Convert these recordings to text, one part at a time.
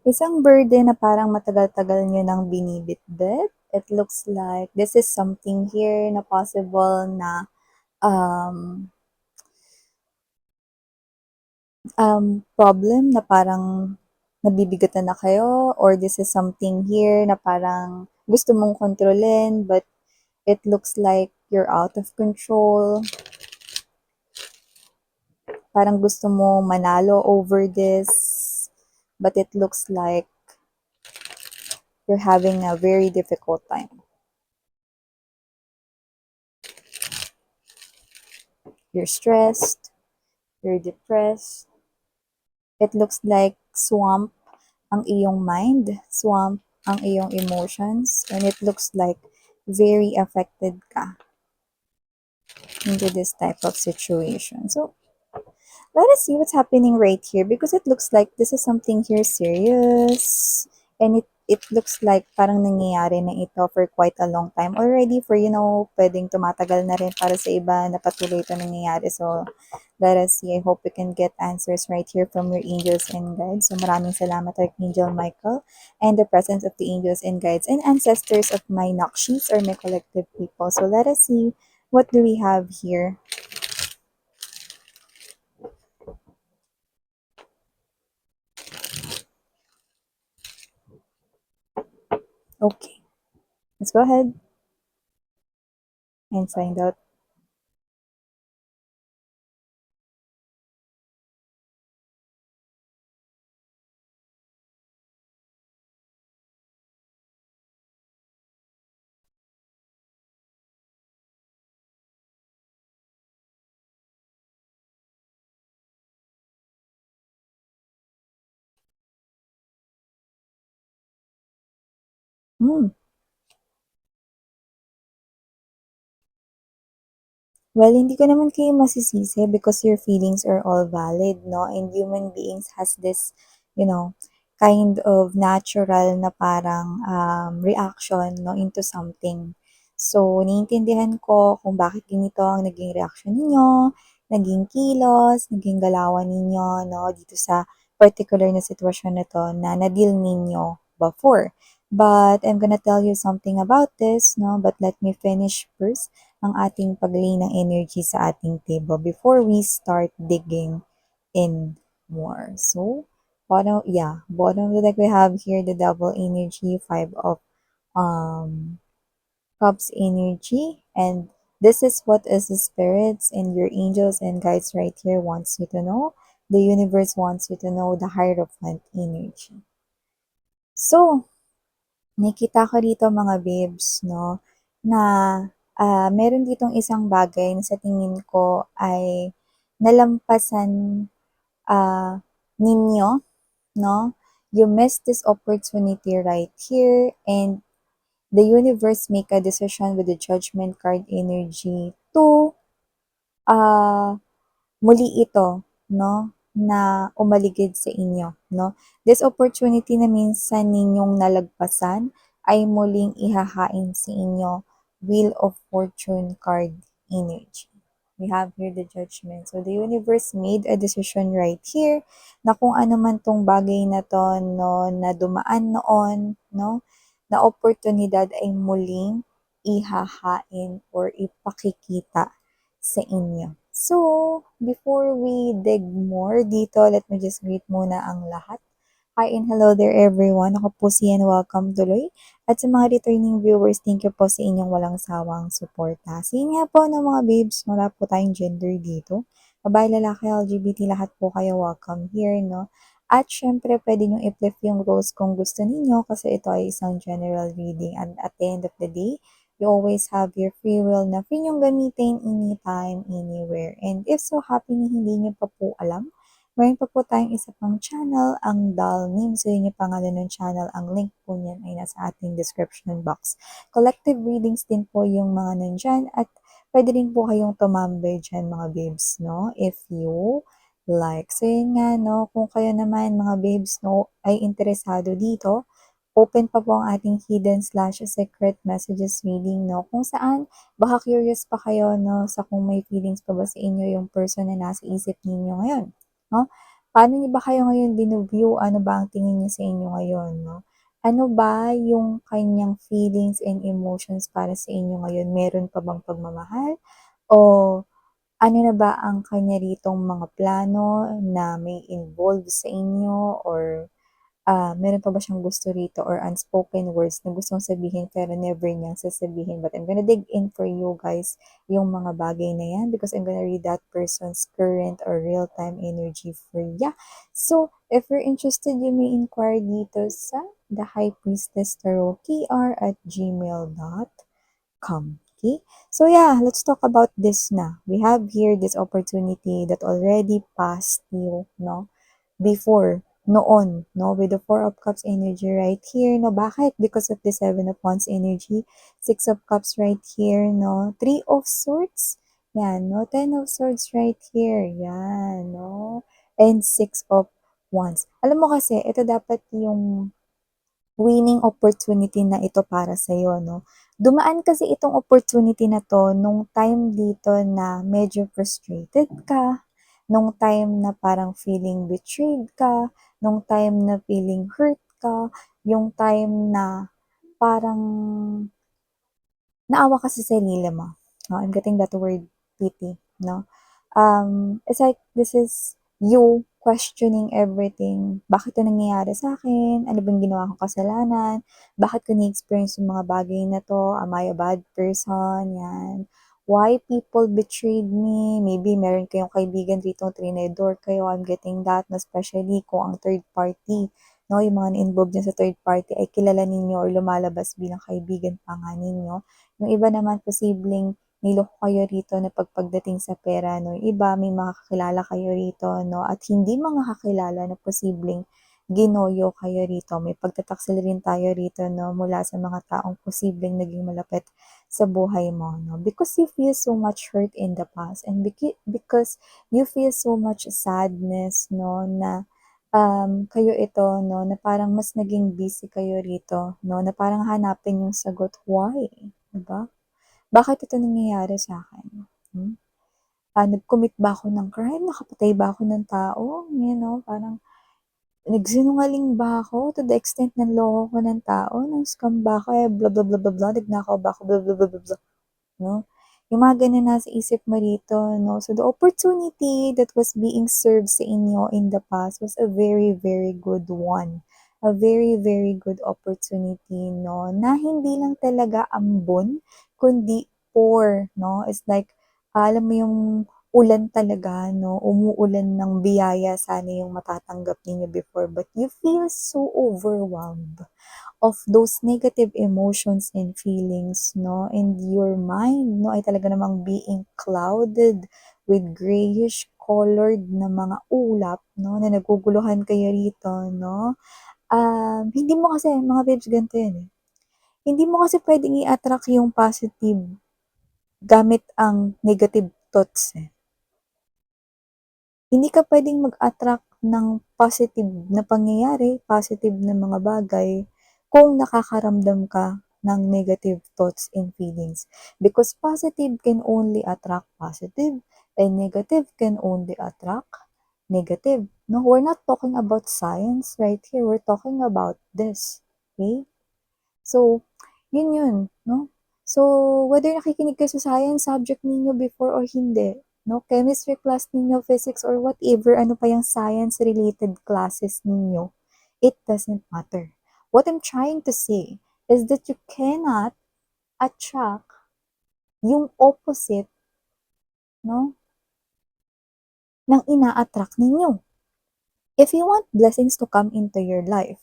Isang burden na parang matagal-tagal niyo nang binibitbit. It looks like this is something here na possible na um, problem na parang nabibigatan na kayo, or this is something here na parang gusto mong kontrolin but it looks like you're out of control. Parang gusto mo manalo over this, but it looks like you're having a very difficult time. You're stressed, you're depressed. It looks like swamp ang iyong mind, swamp ang iyong emotions, and it looks like very affected ka into this type of situation. So, let us see what's happening right here, because it looks like this is something here serious, and it looks like parang nangyayari na ito for quite a long time already. For pwedeng tumatagal na rin para sa iba na patuloy ito nangyayari. So let us see. I hope we can get answers right here from your angels and guides. So maraming salamat, Archangel Michael, and the presence of the angels and guides and ancestors of my Nakshis, or my collective people. So let us see, what do we have here? Okay, let's go ahead and find out. Hmm. Well, hindi ko naman kayo masisisi because your feelings are all valid, no? And human beings has this, kind of natural na parang reaction, no, into something. So, naiintindihan ko kung bakit ganito ang naging reaction ninyo, naging kilos, naging galawan ninyo, no, dito sa particular na sitwasyon na to na na-deal ninyo before. But I'm gonna tell you something about this, no? But let me finish first ang ating paglay ng energy sa ating table before we start digging in more. So, bottom of the deck we have here the double energy, five of cups energy, and this is what is the spirits and your angels and guides right here wants you to know. The universe wants you to know the Hierophant energy. So, nakita ko dito mga babes, no, na meron ditong isang bagay na sa tingin ko ay nalampasan ninyo, no? You missed this opportunity right here, and the universe make a decision with the judgment card energy to uh, muli ito, no, na umaligid sa inyo, no? This opportunity na minsan ninyong nalagpasan ay muling ihahain sa inyo, Wheel of Fortune card energy. We have here the judgment. So, the universe made a decision right here na kung ano man tong bagay na to, no, na dumaan noon, no, na oportunidad ay muling ihahain or ipakikita sa inyo. So, before we dig more dito, let me just greet muna ang lahat. Hi and hello there everyone. Ako po si Ian, welcome tuloy. At sa mga returning viewers, thank you po sa inyong walang sawang suporta. Sige nga po ng mga babes, wala po tayong gender dito. Babae, lalaki, LGBT, lahat po kayo welcome here, no? At syempre, pwede nyo i-flip yung roles kung gusto ninyo kasi ito ay isang general reading. And at the end of the day, you always have your free will na free nyong gamitin anytime, anywhere. And if so happy na hindi nyo pa po alam, meron pa po tayong isa pang channel, ang Doll Name. So, yun yung pangalan ng channel. Ang link po niyan ay nasa ating description box. Collective readings din po yung mga nandyan at pwede rin po kayong tumambay dyan mga babes, no? If you like. So, yun nga, no? Kung kayo naman mga babes, no, ay interesado dito, open pa po ang ating hidden/secret messages reading, no? Kung saan, baka curious pa kayo, no, sa kung may feelings pa ba sa inyo yung person na nasa isip ninyo ngayon, no? Paano niyo ba kayo ngayon view? Ano ba ang tingin niya sa inyo ngayon, 'no? Ano ba yung kanyang feelings and emotions para sa inyo ngayon? Meron pa bang pagmamahal o ano na ba ang kanya ritong mga plano na may involved sa inyo or meron pa ba siyang gusto rito or unspoken words na gustong sabihin pero never niyang sasabihin. But I'm gonna dig in for you guys yung mga bagay na yan because I'm gonna read that person's current or real-time energy for ya. So, if you're interested, you may inquire dito sa The High Priestess Tarot KR at gmail.com. Okay? So yeah, let's talk about this na. We have here this opportunity that already passed you, no? Before, noon, no, with the Four of Cups energy right here, no, bakit? Because of the Seven of Wands energy, Six of Cups right here, no, Three of Swords, yan, no, Ten of Swords right here, yan, no, and Six of Wands. Alam mo kasi, ito dapat yung winning opportunity na ito para sa'yo, no? Dumaan kasi itong opportunity na to nung time dito na medyo frustrated ka, nung time na parang feeling betrayed ka, nung time na feeling hurt ka, yung time na parang naawa ka sa sarili mo. No? I'm getting that word pity, no? It's like this is you questioning everything. Bakit ito nangyayari sa akin? Ano bang ginawa kong kasalanan? Bakit ko ni-experience yung mga bagay na to? Am I a bad person? Yan. Why people betrayed me? Maybe meron kayong kaibigan rito, trinidor kayo. I'm getting that, na especially kung ang third party, no, yung mga na-involved dyan sa third party ay kilala ninyo or lumalabas bilang kaibigan pa nga ninyo. Yung iba naman posibleng niloko kayo rito na pagdating sa pera, no? Yung iba may makakilala kayo rito, no? At hindi mga kakilala na posibleng ginoyo kayo rito. May pagtataksil rin tayo rito, no? Mula sa mga taong posibleng naging malapit sa buhay mo, no? Because you feel so much hurt in the past and because you feel so much sadness, no? Na kayo ito, no? Na parang mas naging busy kayo rito, no? Na parang hanapin yung sagot, why? Diba? Bakit ito nangyayari sa akin? Nag-commit ba ako ng crime? Nakapatay ba ako ng tao? You know, parang nagsinungaling ba ako to the extent na loko ko ng tao? Nang scam ba ako? Blah, blah, blah, blah, blah. Nagnakaw ba ako? Blah, blah, blah, blah, blah. No? Yung mga ganun nasa isip mo rito, no? So, the opportunity that was being served sa inyo in the past was a very, very good one. A very, very good opportunity, no? Na hindi lang talaga ambon, kundi pour, no? It's like, alam mo yung ulan talaga, no? Umuulan ng biyaya sana yung matatanggap ninyo before, but you feel so overwhelmed of those negative emotions and feelings, no? And your mind, no, ay talaga namang being clouded with grayish colored na mga ulap, no, na naguguluhan kayo rito, no? Hindi mo kasi, mga babes, ganito yun eh. Hindi mo kasi pwedeng i-attract yung positive gamit ang negative thoughts eh. Hindi ka pwedeng mag-attract ng positive na pangyayari, positive na mga bagay, kung nakakaramdam ka ng negative thoughts and feelings. Because positive can only attract positive, and negative can only attract negative. No, we're not talking about science right here. We're talking about this. Okay? So, yun, no? So, whether nakikinig kayo sa science subject ninyo before or hindi, no? Chemistry class ninyo, physics, or whatever, ano pa yung science-related classes ninyo, it doesn't matter. What I'm trying to say is that you cannot attract yung opposite, no, ng ina-attract ninyo. If you want blessings to come into your life,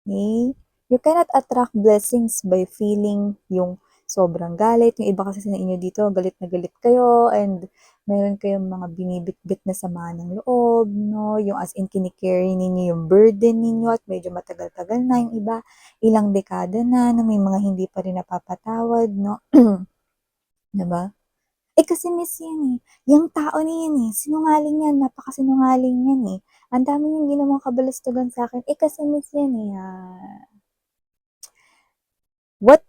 okay? You cannot attract blessings by feeling yung sobrang galit. Yung iba kasi sa inyo dito, galit na galit kayo and meron kayong mga binibitbit na sama ng loob, no? Yung as in kinicarry ninyo yung burden ninyo at medyo matagal-tagal na. Yung iba, ilang dekada na may mga hindi pa rin napapatawad, no? Diba? Kasi miss yan eh. Yung tao na yan eh. Sinungaling yan. Napakasinungaling yan eh. Ang dami yung ginawang kabalastugan sa akin. Kasi miss yan eh. What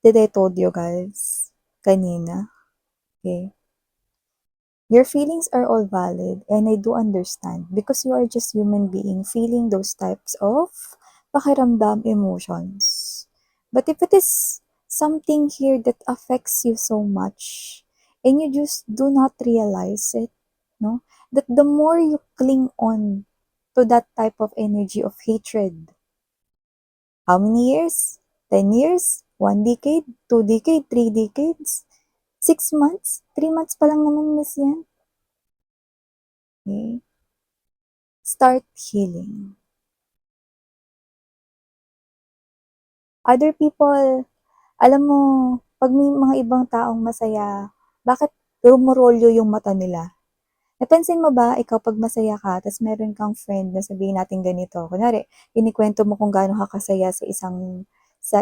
did I told you guys kanina? Okay? Your feelings are all valid and I do understand because you are just human being feeling those types of pakiramdam emotions. But if it is something here that affects you so much and you just do not realize it, no, that the more you cling on to that type of energy of hatred, how many years? 10 years? 1 decade? 2 decade? 3 decades? 6 months? 3 months pa lang naman, miss yan. Okay? Start healing. Other people, alam mo, pag may mga ibang taong masaya, bakit rumorolyo yung mata nila? Napansin mo ba, ikaw pag masaya ka, tas meron kang friend na sabihin natin ganito, kunwari, inikwento mo kung gaano ka kasaya sa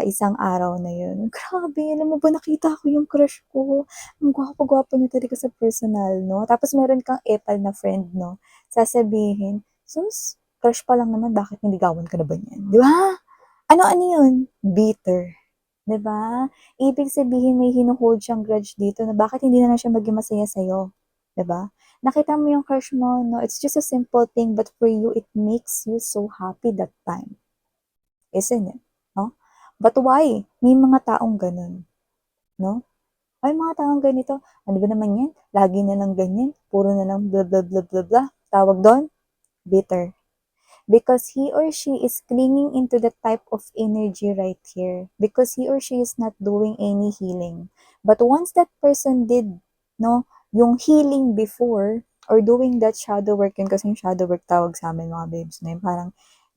isang araw na yun. Grabe, alam mo ba, nakita ko yung crush ko. Ang gwapo-gwapo niya talaga sa personal, no? Tapos meron kang epal na friend, no? Sasabihin, sus, crush pa lang naman, bakit niligawan ka na ba niyan? Di ba? Ano yun? Bitter. 'Di ba? Ibig sabihin may hino-hold siyang grudge dito na bakit hindi na lang siya maging masaya sa'yo, 'di ba? Nakita mo yung crush mo, no, it's just a simple thing but for you, it makes you so happy that time, isn't it? No? But why? May mga taong gano'n, no? Ay, mga taong ganito, ano ba naman 'yan, lagi na lang ganyan, puro na lang blah, blah, blah, blah, blah. Tawag do'n, bitter. Because he or she is clinging into the type of energy right here because he or she is not doing any healing. But once that person did, no, yung healing before or doing that shadow work, yun kasi yung shadow work tawag sa amin mga babes, na yung parang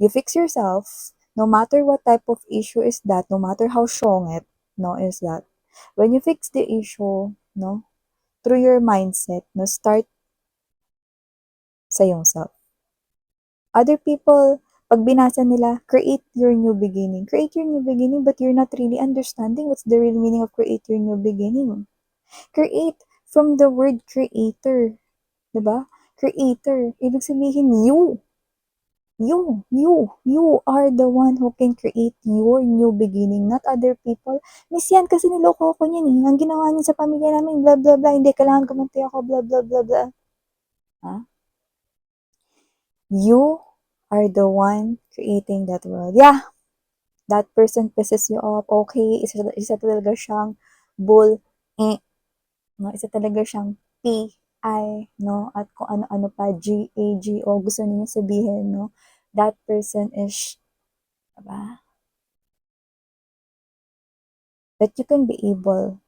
you fix yourself, no matter what type of issue is that, no matter how strong it, no, is that, when you fix the issue, no, through your mindset, no, start sa yung self. Other people, pag binasa nila, create your new beginning. Create your new beginning, but you're not really understanding what's the real meaning of create your new beginning. Create from the word creator. Diba? Creator. Ibig sabihin, you. You are the one who can create your new beginning, not other people. Miss yan kasi niloko ko niyan eh. Ang ginawa niya sa pamilya namin, blah, blah, blah. Hindi, kailangan gumanti ako, blah, blah, blah, blah. Ha? You are the one creating that world. Yeah, that person pisses you off. Okay, isa talaga siyang bull, no? Isa talaga siyang P-I, no? At kung ano-ano pa, G-A-G-O, gusto niya sabihin, no? That person is, diba? That you can be able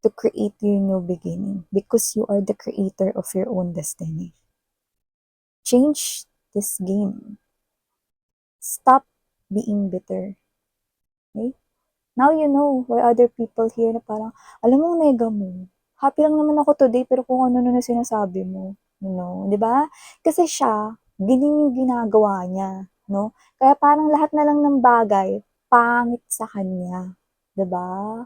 to create your new beginning because you are the creator of your own destiny. Change this game. Stop being bitter. Okay? Now you know why other people here na parang, alam mo, nega mo, happy lang naman ako today pero kung ano na sinasabi mo, you know, di ba? Kasi siya, ganyan yung ginagawa niya, no? Kaya parang lahat na lang ng bagay, pangit sa kanya, di ba?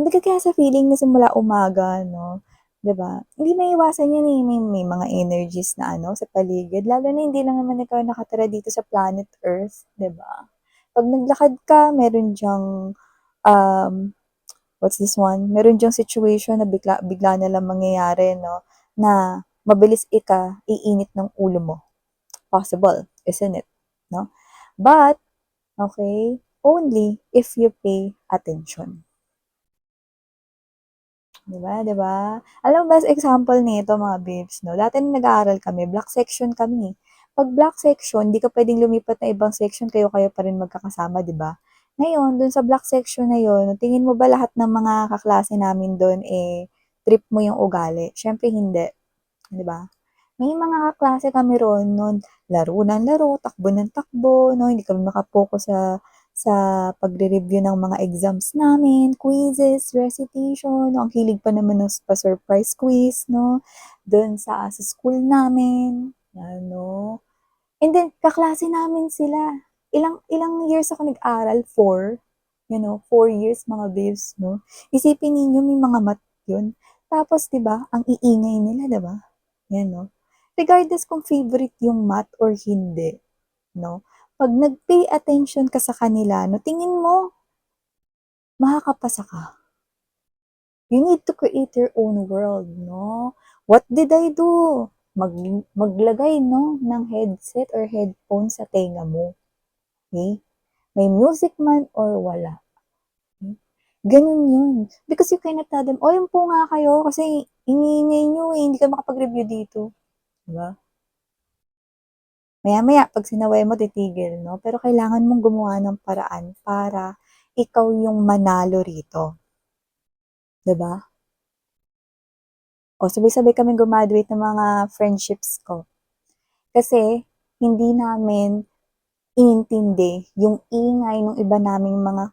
Ang bigat kaya sa feeling na simula umaga, no? 'Di ba? Hindi maiiwasan yan eh, may mga energies na ano sa paligid, lalo na hindi lang naman ikaw nakatira dito sa planet Earth, 'di ba? Pag naglakad ka, meron diyang, um, what's this one? Meron diyang situation na bigla, bigla na lang mangyayari, no? Na mabilis iinit ng ulo mo. Possible, isn't it? No? But, okay, only if you pay attention. 'Di ba? Alam mo best example nito mga babes 'no, dati nung nag-aaral kami block section kami. 'Pag block section, 'di ka puwedeng lumipat na ibang section, kayo-kayo pa rin magkakasama, 'di ba? Ngayon, dun sa block section na yun, tingin mo ba lahat ng mga kaklase namin dun, eh, trip mo yung ugali? Siyempre hindi, 'di ba? May mga kaklase kami ron nun, laro ng laro, takbo ng takbo 'no, hindi kami maka-focus sa pagre-review ng mga exams namin, quizzes, recitation, ang hilig pa naman ng pa-surprise quiz 'no, dun sa school namin, ano. And then kaklase namin sila. Ilang ilang years ako nag-aral, 4, 4 years mga babes 'no. Isipin ninyo may mga math yun. Tapos 'di ba, ang iingay nila 'di ba? 'Yan 'no. Regardless kung favorite yung math or hindi 'no, 'pag nag-pay attention ka sa kanila 'no, tingin mo makakapasa ka. You need to create your own world, no? What did I do? Maglagay, no, ng headset or headphone sa tenga mo. Okay? May music man or wala. Okay? Ganun yun. Because you cannot tell them, oh, yun po nga kayo kasi ingingay nyo eh, hindi ka makapag-review dito. Diba? Maya-maya, pag sinaway mo, titigil, no? Pero kailangan mong gumawa ng paraan para ikaw yung manalo rito. Diba? O, sabay-sabay kami graduate ng mga friendships ko. Kasi, hindi namin inintindi yung ingay ng iba naming mga,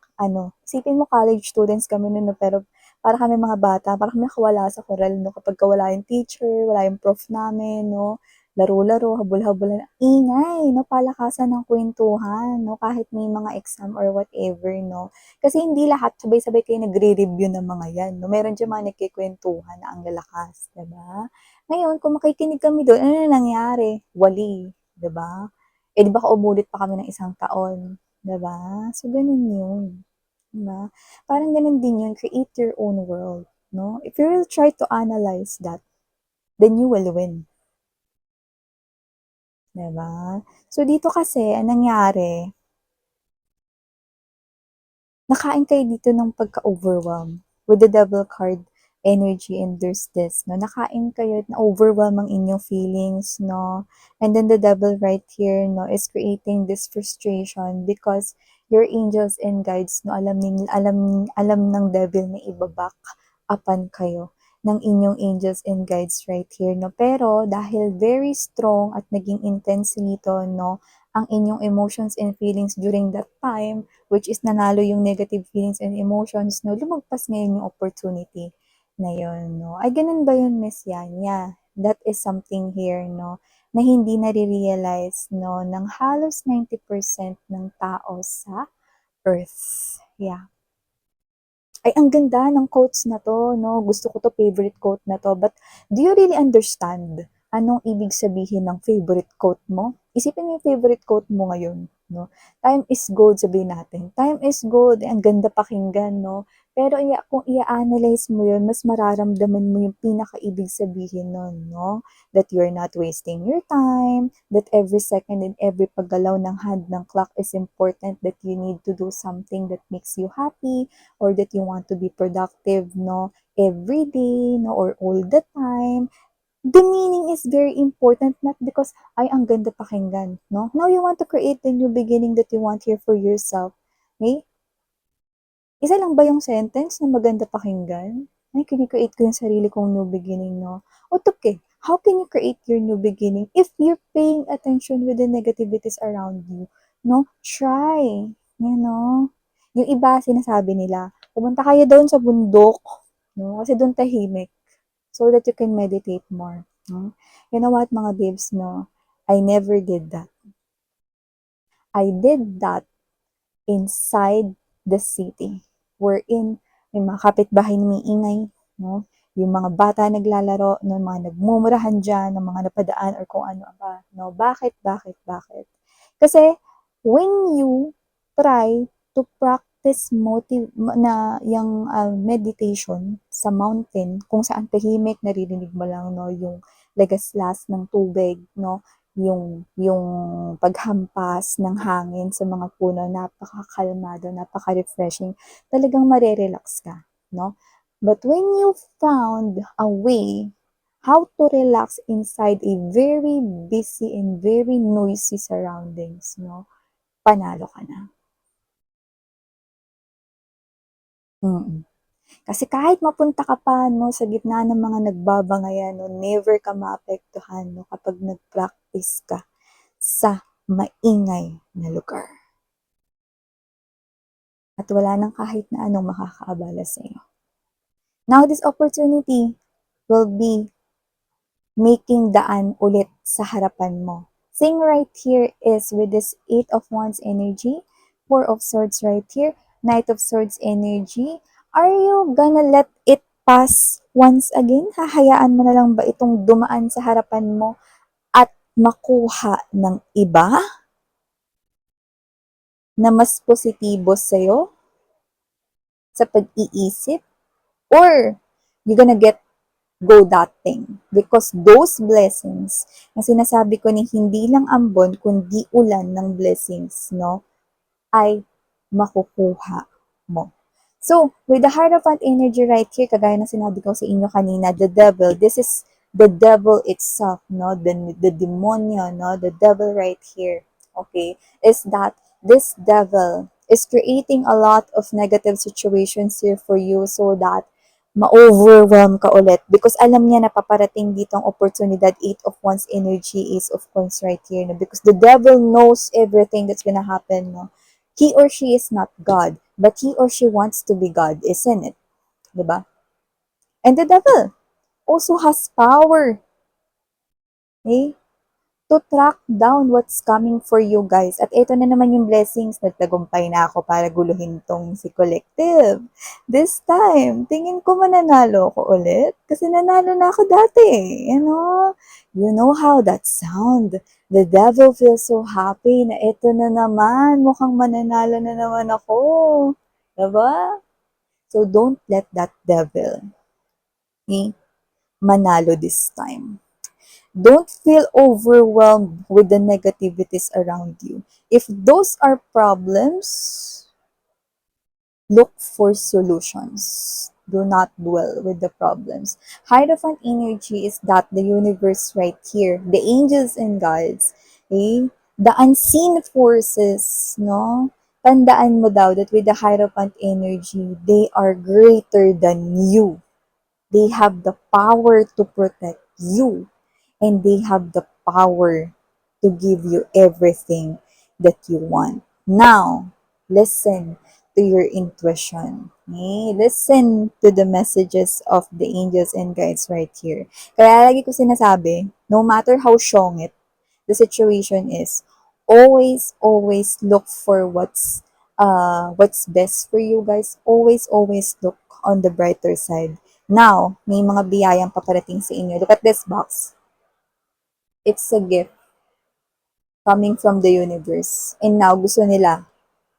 isipin mo college students kami nun, no? Pero para kami mga bata, para kami nakawala sa koral, no? Kapag wala yung teacher, wala yung prof namin, no? Laro-laro, habol-habulan, ingay, no? Palakasan ng kwentuhan, no? Kahit may mga exam or whatever, no? Kasi hindi lahat sabay-sabay kayo nagre-review ng mga yan, no? Meron dyan mga nagkikwentuhan na ang lalakas, diba? Ngayon, kung makikinig kami doon, ano na nangyari? Wali, diba? Eh, di ba umulit pa kami ng isang taon, diba? So, ganun yun. Diba? Parang ganun din yun, create your own world, no? If you will try to analyze that, then you will win. Diba? So, dito kasi, ang nangyari, nakain kayo dito ng pagka-overwhelm with the devil card energy and there's this, no? Nakain kayo, na-overwhelm ang inyong feelings, no? And then the devil right here, no, is creating this frustration because your angels and guides, no, alam ng devil na ibaback upan kayo ng inyong angels and guides right here, no? Pero dahil very strong at naging intense nito, no, ang inyong emotions and feelings during that time, which is nanalo yung negative feelings and emotions, no, lumagpas ngayon yung opportunity na yun, no. Ay, ganun ba yun, Miss Yanya? That is something here, no, na hindi nare-realize, no, ng halos 90% ng tao sa Earth. Yeah. Ay, ang ganda ng quotes na to, no? Gusto ko to, favorite quote na to. But do you really understand anong ibig sabihin ng favorite quote mo? Isipin mo yung favorite quote mo ngayon, no? Time is gold, sabihin natin. Time is gold. Ang ganda pakinggan, no? Pero kung i-analyze mo yun, mas mararamdaman mo yung pinaka-ibig sabihin nun, no? That you're not wasting your time, that every second and every paggalaw ng hand ng clock is important, that you need to do something that makes you happy, or that you want to be productive, no, every day, no, or all the time. The meaning is very important, not because, ay, ang ganda pakinggan, no? Now you want to create the new beginning that you want here for yourself. Okay? Isa lang ba yung sentence na maganda pakinggan? Ay, kini-create ko yung sarili kong new beginning, no? Okay, how can you create your new beginning if you're paying attention with the negativities around you? No? Try. You know? Yung iba, sinasabi nila, pumunta kayo doon sa bundok, no? Kasi doon tahimik, so that you can meditate more. No? You know what, mga babes, no? I never did that. I did that inside the city, wherein may mga kapitbahay na may ingay, no? Yung mga bata naglalaro, no? Mga nagmumurahan dyan, ng mga napadaan or kung ano ba, no? Bakit? Kasi when you try to practice yung meditation sa mountain, kung saan tahimik, naririnig mo lang, no, yung lagaslas ng tubig, no, yung paghampas ng hangin sa mga puno, napakakalmado, napaka-refreshing. Talagang marerelax ka, no? But when you found a way how to relax inside a very busy and very noisy surroundings, no, panalo ka na. Mm. Kasi kahit mapunta ka pa, no, sa gitna ng mga nagbabangayan, no, never ka maapektuhan, no, kapag nag-practice ka sa maingay na lugar. At wala nang kahit na anong makakaabala sa iyo. Now, this opportunity will be making daan ulit sa harapan mo. Thing right here is with this 8 of Wands energy, 4 of Swords right here, Knight of Swords energy. Are you gonna let it pass once again? Hahayaan mo na lang ba itong dumaan sa harapan mo at makuha ng iba na mas positibo sa'yo sa pag-iisip? Or you're gonna go that thing. Because those blessings, na sinasabi ko ni hindi lang ambon, kundi ulan ng blessings, no, ay makukuha mo. So, with the Hierophant energy right here, kagaya na sinabi ko sa inyo kanina, the devil, this is the devil itself, no? The demonyo, no? The devil right here, okay, is that this devil is creating a lot of negative situations here for you so that ma-overwhelm ka ulit because alam niya na paparating dito ang oportunidad. Eight of Wands energy is of course right here, no? Because the devil knows everything that's gonna happen, no? He or she is not God, but he or she wants to be God, isn't it? Diba? And the devil also has power, okay, to track down what's coming for you guys. At ito na naman yung blessings. Nagtagumpay na ako para guluhin tong si Collective. This time, tingin ko mananalo ko ulit. Kasi nanalo na ako dati. You know how that sound. The devil feels so happy na ito na naman. Mukhang mananalo na naman ako. Diba? So don't let that devil, manalo this time. Don't feel overwhelmed with the negativities around you. If those are problems, look for solutions. Do not dwell with the problems. Hierophant energy is that the universe right here, the angels and gods, the unseen forces, no? Tandaan mo daw that with the Hierophant energy, they are greater than you. They have the power to protect you, and they have the power to give you everything that you want. Now, listen to your intuition. Okay? Listen to the messages of the angels and guides right here. Kaya lagi ko sinasabi, no matter how strong the situation is, always look for what's best for you guys. Always look on the brighter side. Now, may mga biyayang paparating sa inyo. Look at this box. It's a gift coming from the universe. And now, gusto nila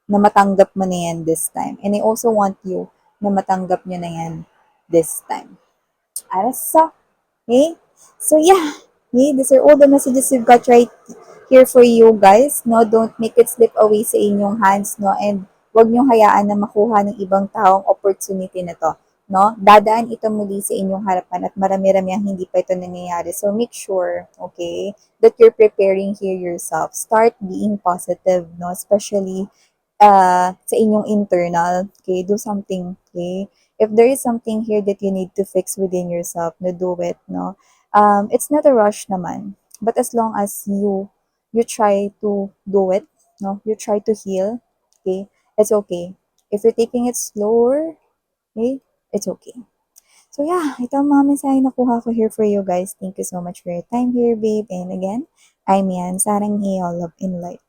na matanggap mo na yan this time. And I also want you na matanggap nyo na yan this time. Arasa. Okay? So, yeah. Okay? These are all the messages we've got right here for you guys. No, don't make it slip away sa inyong hands. No, and wag nyo hayaan na makuha ng ibang taong opportunity na to. No, dadaan ito muli sa inyong harapan at marami-rami ang hindi pa ito nangyayari. So, make sure, okay, that you're preparing here yourself. Start being positive, no, especially sa inyong internal. Okay, do something, okay? If there is something here that you need to fix within yourself, no, do it, no? It's not a rush naman. But as long as you try to do it, no, you try to heal, okay, it's okay. If you're taking it slower, okay, it's okay. So yeah, ito ang mga mensahe na kuha ko here for you guys. Thank you so much for your time here, babe. And again, I'm Yan, Sarang Heo, Love in Light.